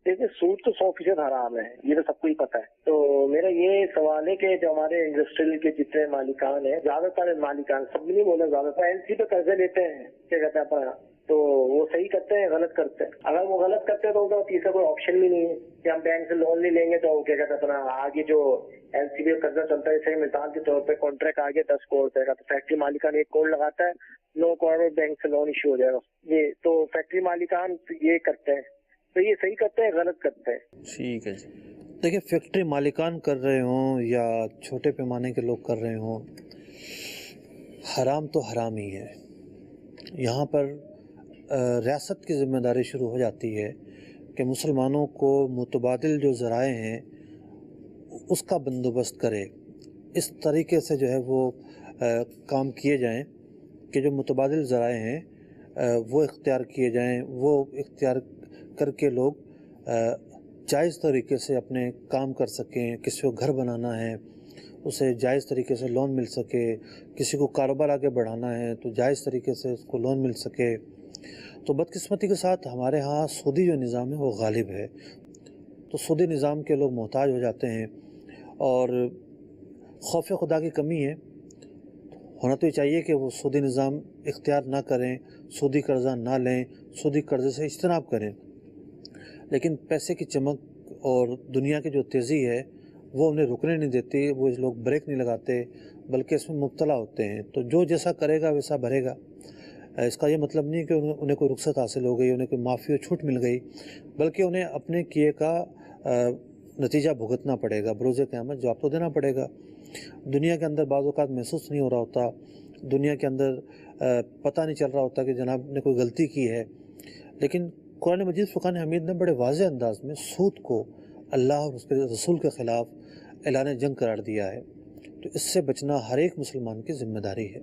دیکھیے سود تو 100% حرام ہے، یہ تو سب کو ہی پتا ہے. تو میرا یہ سوال ہے کہ جو ہمارے انڈسٹریل کے جتنے مالکان ہیں، زیادہ تر مالکان، سب نہیں بولے، زیادہ تر LC پہ قرضے لیتے ہیں، کیا کہتے ہیں اپنا، تو وہ صحیح کرتے ہیں غلط کرتے ہیں؟ اگر وہ غلط کرتے ہیں تو ان کا تیسرا کوئی آپشن بھی نہیں ہے کہ ہم بینک سے لون نہیں لیں گے. تو کیا کہتے ہیں اپنا آگے جو LC پہ قرضہ چلتا ہے، جیسے مثال کے طور پہ کانٹریکٹ آگے 10 کروڑ کا، تو فیکٹری مالکان 1 کروڑ لگاتا ہے، 9 کروڑ بینک سے لون ایشو ہو جائے گا. یہ تو فیکٹری مالکان یہ کرتے ہیں، تو یہ صحیح کرتے ہیں غلط کرتے ہیں؟ ٹھیک ہے جی. دیکھیں فیکٹری مالکان کر رہے ہوں یا چھوٹے پیمانے کے لوگ کر رہے ہوں، حرام تو حرام ہی ہے. یہاں پر ریاست کی ذمہ داری شروع ہو جاتی ہے کہ مسلمانوں کو متبادل جو ذرائع ہیں اس کا بندوبست کرے. اس طریقے سے جو ہے وہ کام کیے جائیں کہ جو متبادل ذرائع ہیں وہ اختیار کیے جائیں، وہ اختیار کر کے لوگ جائز طریقے سے اپنے کام کر سکیں. کسی کو گھر بنانا ہے اسے جائز طریقے سے لون مل سکے، کسی کو کاروبار آگے بڑھانا ہے تو جائز طریقے سے اس کو لون مل سکے. تو بدقسمتی کے ساتھ ہمارے ہاں سودی جو نظام ہے وہ غالب ہے، تو سودی نظام کے لوگ محتاج ہو جاتے ہیں. اور خوف خدا کی کمی ہے. ہونا تو یہ چاہیے کہ وہ سودی نظام اختیار نہ کریں، سودی قرضہ نہ لیں، سودی قرضے سے اجتناب کریں، لیکن پیسے کی چمک اور دنیا کی جو تیزی ہے وہ انہیں رکنے نہیں دیتی. وہ لوگ بریک نہیں لگاتے بلکہ اس میں مبتلا ہوتے ہیں. تو جو جیسا کرے گا ویسا بھرے گا. اس کا یہ مطلب نہیں کہ انہیں کوئی رخصت حاصل ہو گئی، انہیں کوئی معافی و چھوٹ مل گئی، بلکہ انہیں اپنے کیے کا نتیجہ بھگتنا پڑے گا. بروز قیامت جواب تو دینا پڑے گا. دنیا کے اندر بعض اوقات محسوس نہیں ہو رہا ہوتا، دنیا کے اندر پتہ نہیں چل رہا ہوتا کہ جناب نے کوئی غلطی کی ہے، لیکن قرآن مجید فرقان حمید نے بڑے واضح انداز میں سود کو اللہ اور اس کے رسول کے خلاف اعلان جنگ قرار دیا ہے. تو اس سے بچنا ہر ایک مسلمان کی ذمہ داری ہے.